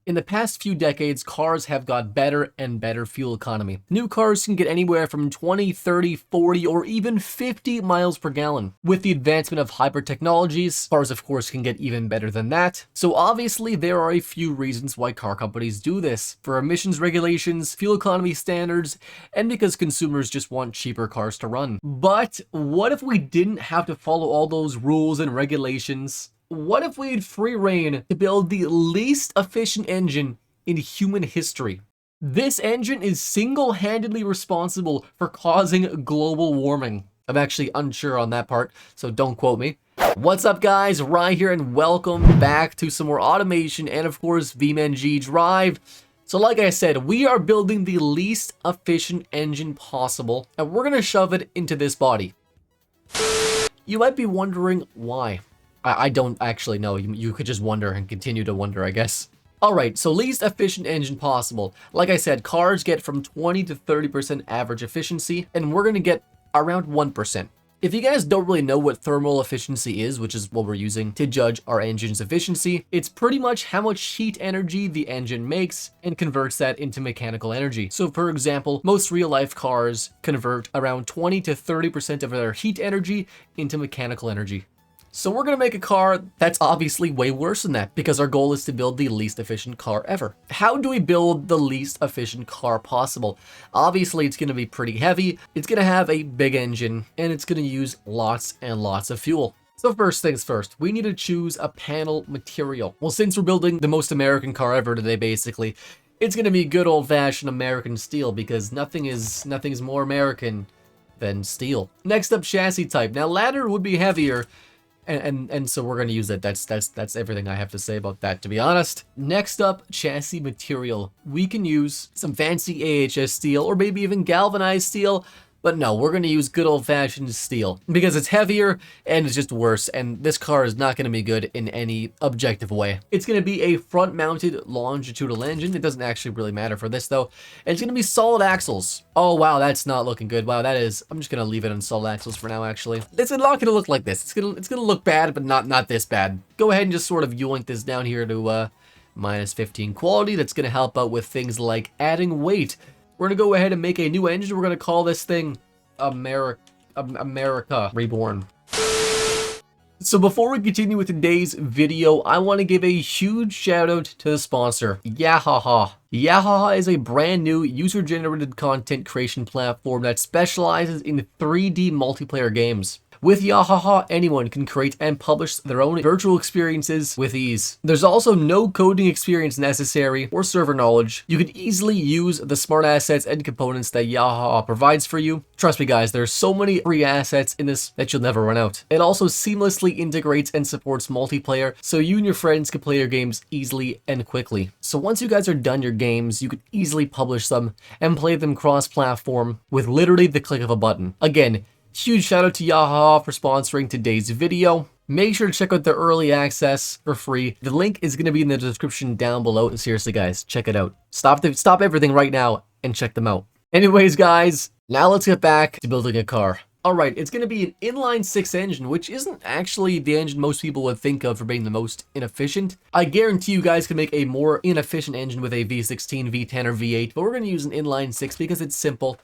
In the past few decades, cars have got better and better fuel economy. New cars can get anywhere from 20, 30, 40, or even 50 miles per gallon. With the advancement of hybrid technologies, cars of course can get even better than that. So obviously there are a few reasons why car companies do this. For emissions regulations, fuel economy standards, and because consumers just want cheaper cars to run. But what if we didn't have to follow all those rules and regulations? What if we had free reign to build the least efficient engine in human history? This engine is single-handedly responsible for causing global warming. I'm actually unsure on that part, so don't quote me. What's up guys, Ryan here and welcome back to some more automation and of course BeamNG.Drive. So like I said, we are building the least efficient engine possible and we're gonna shove it into this body. You might be wondering why. I don't actually know. You could just wonder and continue to wonder, I guess. Alright, so least efficient engine possible. Like I said, cars get from 20 to 30% average efficiency, and we're going to get around 1%. If you guys don't really know what thermal efficiency is, which is what we're using to judge our engine's efficiency, it's pretty much how much heat energy the engine makes and converts that into mechanical energy. So for example, most real-life cars convert around 20 to 30% of their heat energy into mechanical energy. So we're going to make a car that's obviously way worse than that because our goal is to build the least efficient car ever. How do we build the least efficient car possible? Obviously, it's going to be pretty heavy, it's going to have a big engine, and it's going to use lots and lots of fuel. So first things first, we need to choose a panel material. Well, since we're building the most American car ever today, basically, it's going to be good old-fashioned American steel because nothing is more American than steel. Next up, chassis type. Now, ladder would be heavier, and so we're going to use it. That's everything I have to say about that, to be honest. Next up, chassis material. We can use some fancy AHS steel or maybe even galvanized steel, but no, we're going to use good old-fashioned steel because it's heavier and it's just worse, and this car is not going to be good in any objective way. It's going to be a front-mounted longitudinal engine. It doesn't actually really matter for this, though. And it's going to be solid axles. Oh, wow, that's not looking good. Wow, that is... I'm just going to leave it on solid axles for now, actually. It's not going to look like this. It's going to look bad, but not this bad. Go ahead and just sort of yoink this down here to minus 15 quality. That's going to help out with things like adding weight. We're going to go ahead and make a new engine. We're going to call this thing America Reborn. So before we continue with today's video, I want to give a huge shout out to the sponsor, Yahaha. Yahaha is a brand new user-generated content creation platform that specializes in 3D multiplayer games. With Yahaha, anyone can create and publish their own virtual experiences with ease. There's also no coding experience necessary or server knowledge. You can easily use the smart assets and components that Yahaha provides for you. Trust me guys, there's so many free assets in this that you'll never run out. It also seamlessly integrates and supports multiplayer, so you and your friends can play your games easily and quickly. So once you guys are done your games, you can easily publish them and play them cross-platform with literally the click of a button. Again, huge shout out to Yahaha for sponsoring today's video. Make sure to check out their early access for free. The link is going to be in the description down below. Seriously guys, check it out. Stop everything right now and check them out. Anyways guys, now let's get back to building a car. Alright, it's going to be an inline-6 engine, which isn't actually the engine most people would think of for being the most inefficient. I guarantee you guys can make a more inefficient engine with a V16, V10, or V8, but we're going to use an inline-6 because it's simple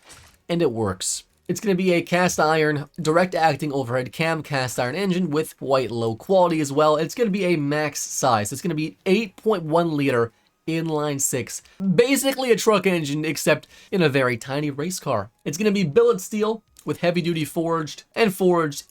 and it works. It's going to be a cast iron, direct acting overhead cam cast iron engine with quite low quality as well. It's going to be a max size. It's going to be 8.1 liter inline 6. Basically a truck engine, except in a very tiny race car. It's going to be billet steel with heavy duty forged and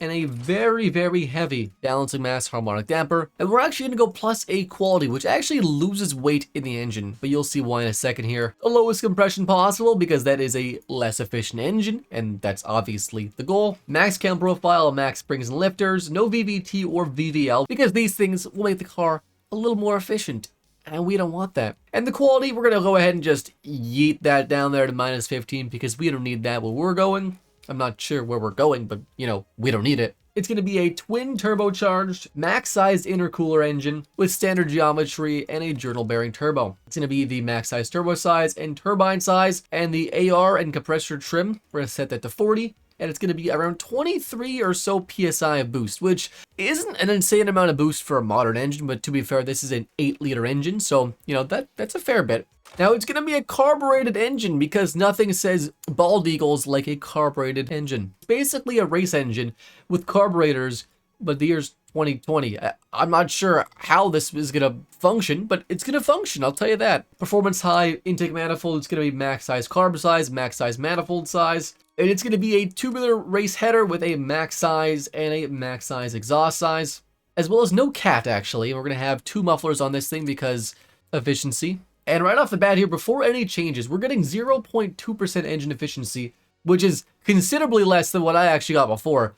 a very heavy balancing mass harmonic damper. And we're actually going to go plus A quality, which actually loses weight in the engine, but you'll see why in a second here. The lowest compression possible because that is a less efficient engine, and that's obviously the goal. Max cam profile, max springs and lifters, no VVT or VVL because these things will make the car a little more efficient. And we don't want that. And the quality, we're going to go ahead and just yeet that down there to minus 15 because we don't need that where we're going. I'm not sure where we're going, but, you know, we don't need it. It's going to be a twin turbocharged, max-sized intercooler engine with standard geometry and a journal-bearing turbo. It's going to be the max-sized turbo size and turbine size, and the AR and compressor trim, we're going to set that to 40. and it's going to be around 23 or so PSI of boost, which isn't an insane amount of boost for a modern engine, but to be fair, this is an 8-liter engine, so, you know, that's a fair bit. Now, it's going to be a carbureted engine because nothing says bald eagles like a carbureted engine. It's basically a race engine with carburetors, but the year's 2020. I'm not sure how this is going to function, but it's going to function, I'll tell you that. Performance high, intake manifold, it's going to be max size carb size, max size manifold size, and it's going to be a tubular race header with a max size and a max size exhaust size, as well as no cat, actually. We're going to have 2 mufflers on this thing because efficiency. And right off the bat here, before any changes, we're getting 0.2% engine efficiency, which is considerably less than what I actually got before.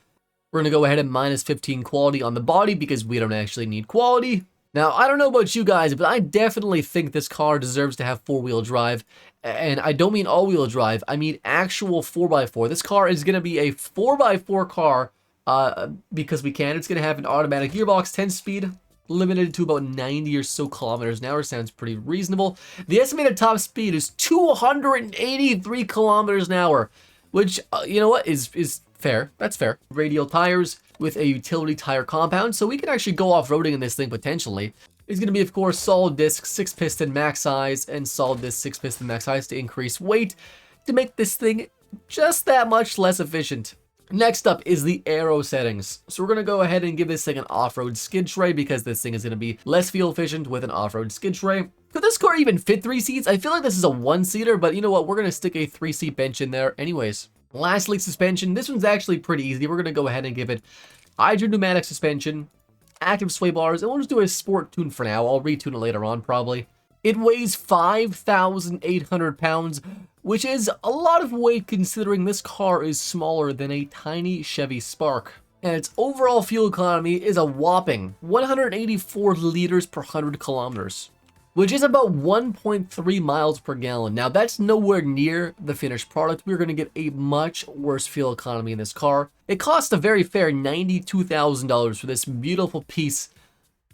We're going to go ahead and minus 15 quality on the body because we don't actually need quality. Now, I don't know about you guys, but I definitely think this car deserves to have 4-wheel drive. And I don't mean all-wheel drive, I mean actual 4x4. This car is going to be a 4x4 car because we can. It's going to have an automatic gearbox, 10-speed, limited to about 90 or so kilometers an hour. Sounds pretty reasonable. The estimated top speed is 283 kilometers an hour, which, you know what, is fair. That's fair. Radial tires with a utility tire compound, so we can actually go off-roading in this thing potentially. It's going to be, of course, solid disc 6-piston max size and solid disc 6-piston max size to increase weight to make this thing just that much less efficient. Next up is the aero settings. So we're going to go ahead and give this thing an off-road skid tray because this thing is going to be less fuel efficient with an off-road skid tray. Could this car even fit 3 seats? I feel like this is a 1-seater, but you know what? We're going to stick a 3-seat bench in there anyways. Lastly, suspension. This one's actually pretty easy. We're going to go ahead and give it hydro pneumatic suspension, active sway bars, and we'll just do a sport tune for now. I'll retune it later on probably. It weighs 5,800 pounds, which is a lot of weight considering this car is smaller than a tiny Chevy Spark. And its overall fuel economy is a whopping 184 liters per 100 kilometers, which is about 1.3 miles per gallon. Now, that's nowhere near the finished product. We're going to get a much worse fuel economy in this car. It cost a very fair $92,000 for this beautiful piece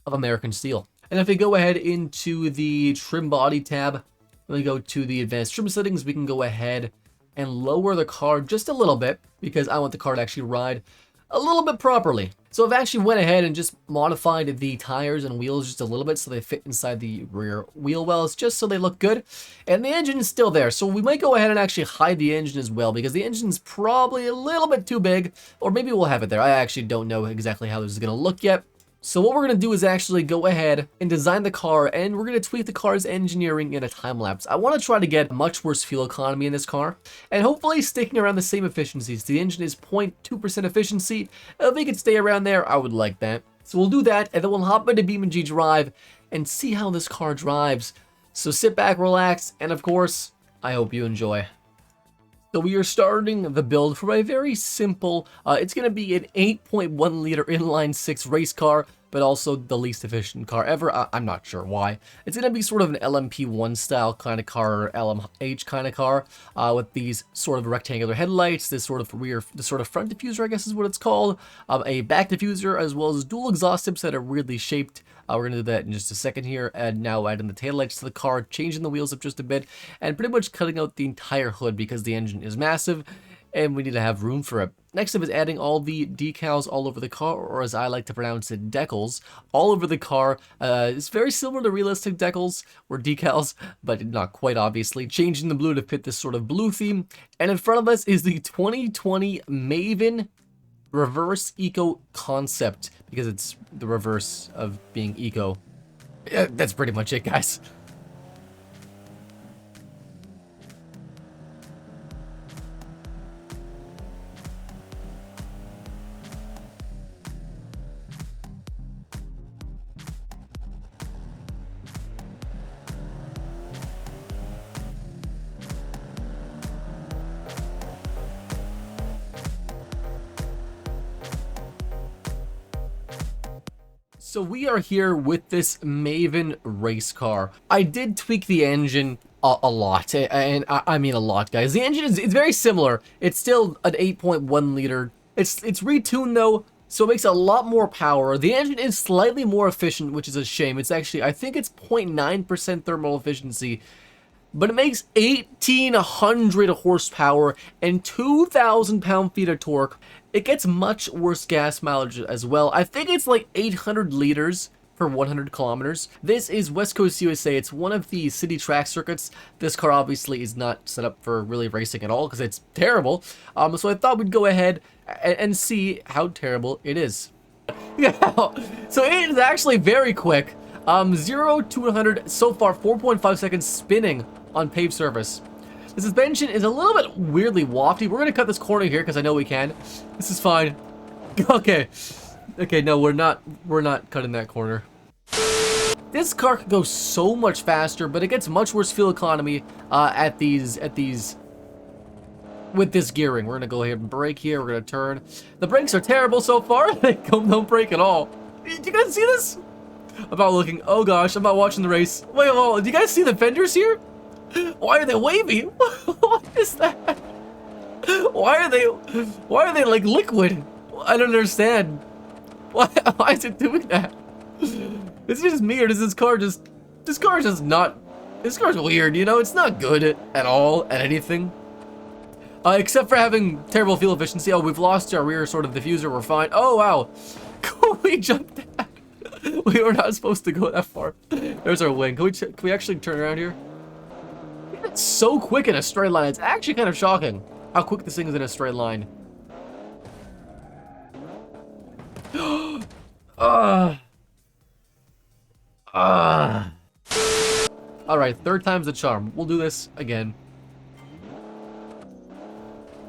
of American steel. And if we go ahead into the trim body tab, we go to the advanced trim settings, we can go ahead and lower the car just a little bit because I want the car to actually ride a little bit properly. So I've actually went ahead and just modified the tires and wheels just a little bit so they fit inside the rear wheel wells just so they look good. And the engine is still there, so we might go ahead and actually hide the engine as well because the engine's probably a little bit too big, or maybe we'll have it there. I actually don't know exactly how this is going to look yet. So what we're going to do is actually go ahead and design the car, and we're going to tweak the car's engineering in a time-lapse. I want to try to get much worse fuel economy in this car, and hopefully sticking around the same efficiencies. The engine is 0.2% efficiency. If we could stay around there, I would like that. So we'll do that, and then we'll hop into BeamNG.Drive and see how this car drives. So sit back, relax, and of course, I hope you enjoy. So we are starting the build from a very simple, it's going to be an 8.1 liter inline-6 race car, but also the least efficient car ever. I'm not sure why. It's going to be sort of an LMP1 style kind of car, or LMH kind of car, with these sort of rectangular headlights, this sort of front diffuser, I guess is what it's called, a back diffuser, as well as dual exhaust tips that are weirdly shaped. We're going to do that in just a second here, and now adding the taillights to the car, changing the wheels up just a bit, and pretty much cutting out the entire hood because the engine is massive, and we need to have room for it. Next up is adding all the decals all over the car, or as I like to pronounce it, decals, all over the car. It's very similar to realistic decals, or decals, but not quite obviously. Changing the blue to fit this sort of blue theme, and in front of us is the 2020 Maven Reverse Eco Concept, because it's the reverse of being eco. Yeah, that's pretty much it, guys. So we are here with this Maven race car. I did tweak the engine a lot, and I mean a lot, guys. The engine is, it's very similar. It's still an 8.1 liter. It's retuned though, so it makes a lot more power. The engine is slightly more efficient, which is a shame. It's actually, I think it's 0.9% thermal efficiency, but it makes 1,800 horsepower and 2,000 pound-feet of torque. It gets much worse gas mileage as well. I think it's like 800 liters for 100 kilometers. This is West Coast USA. It's one of the city track circuits. This car obviously is not set up for really racing at all because it's terrible. So I thought we'd go ahead and see how terrible it is. Yeah, so it is actually very quick. 0 to 100 so far, 4.5 seconds spinning on paved surface. The suspension is a little bit weirdly wafty. We're gonna cut this corner here because I know we can. This is fine. Okay. Okay, no, we're not cutting that corner. This car could go so much faster, but it gets much worse fuel economy with this gearing. We're gonna go ahead and brake here. We're gonna turn. The brakes are terrible so far. They don't brake at all. Did you guys see this? I'm about looking. Oh gosh, I'm about watching the race. Wait, do you guys see the fenders here? Why are they wavy? What is that? Why are they like liquid? I don't understand. Why is it doing that? Is it just me, or does this car is not, this car's weird, you know? It's not good at all at anything. Except for having terrible fuel efficiency. Oh, we've lost our rear sort of diffuser. We're fine. Oh, wow. We jumped that. We were not supposed to go that far. There's our wing. Can we actually turn around here? It's so quick in a straight line. It's actually kind of shocking how quick this thing is in a straight line. Alright, third time's the charm. We'll do this again.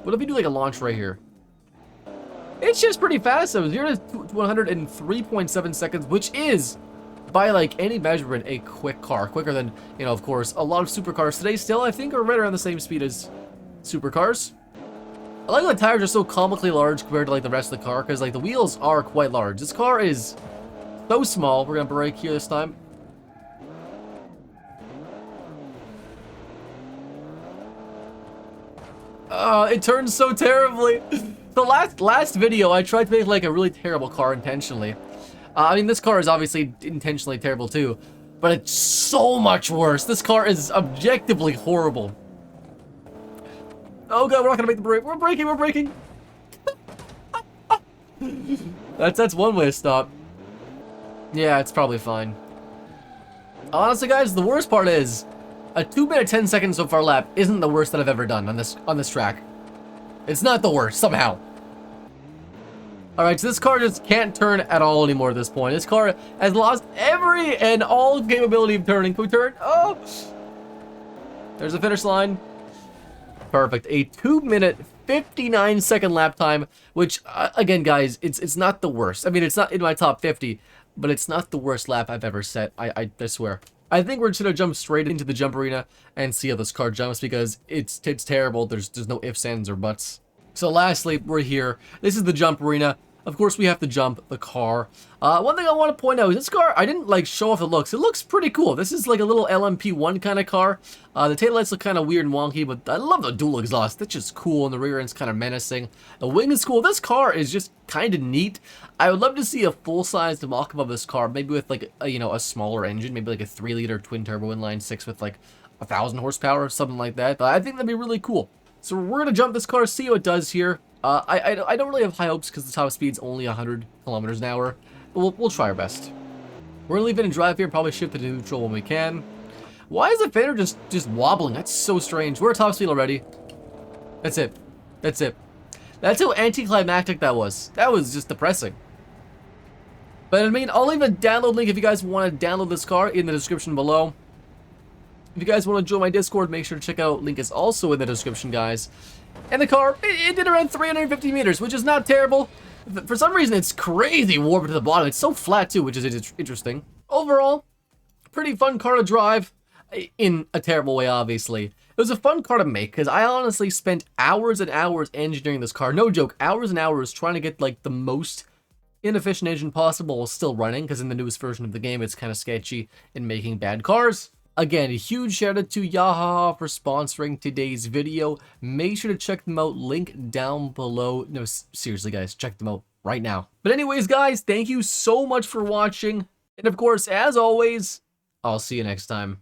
What if we do like a launch right here? It's just pretty fast. So 0 to 100 in 3.7 seconds, which is, by like any measurement, a quick car. Quicker than, you know, of course, a lot of supercars today still, I think, are right around the same speed as supercars. I like the tires are so comically large compared to like the rest of the car, because like the wheels are quite large. This car is so small. We're gonna brake here this time. It turns so terribly. The last video, I tried to make like a really terrible car intentionally. I mean, this car is obviously intentionally terrible too, but it's so much worse. This car is objectively horrible. Oh god, we're not gonna make the brake. We're braking. That's one way to stop. Yeah, it's probably fine. Honestly, guys, the worst part is a 2-minute 10 seconds so far lap isn't the worst that I've ever done on this track. It's not the worst somehow. All right, so this car just can't turn at all anymore at this point. This car has lost every and all capability of turning. Can we turn? Oh, there's the finish line. Perfect. A 2-minute 59-second lap time, which again, guys, it's not the worst. I mean, it's not in my top 50, but it's not the worst lap I've ever set. I swear. I think we're just gonna jump straight into the jump arena and see how this car jumps, because it's terrible. There's no ifs, ands, or buts. So lastly, we're here. This is the jump arena. Of course, we have to jump the car. One thing I want to point out is this car, I didn't like show off the looks. It looks pretty cool. This is like a little LMP1 kind of car. The taillights look kind of weird and wonky, but I love the dual exhaust. That's just cool, and the rear end's kind of menacing. The wing is cool. This car is just kind of neat. I would love to see a full-sized mock-up of this car, maybe with like a smaller engine, maybe like a 3-liter twin-turbo inline 6 with like 1,000 horsepower or something like that. But I think that'd be really cool. So we're gonna jump this car, see how it does here. I don't really have high hopes because the top speed's only 100 kilometers an hour, but we'll try our best. We're gonna leave it in drive here, probably shift it to neutral when we can. Why is the fender just wobbling? That's so strange. We're at top speed already. That's it. That's it. That's how anticlimactic that was. That was just depressing. But I mean, I'll leave a download link if you guys want to download this car in the description below. If you guys want to join my Discord, make sure to check out. Link is also in the description, guys. And the car, it did around 350 meters, which is not terrible. For some reason, it's crazy warped to the bottom. It's so flat, too, which is interesting. Overall, pretty fun car to drive, in a terrible way, obviously. It was a fun car to make, because I honestly spent hours and hours engineering this car. No joke, hours and hours trying to get, like, the most inefficient engine possible while still running, because in the newest version of the game, it's kind of sketchy in making bad cars. Again, a huge shout out to Yamaha for sponsoring today's video. Make sure to check them out, link down below. No, seriously guys, check them out right now. But anyways guys, thank you so much for watching. And of course, as always, I'll see you next time.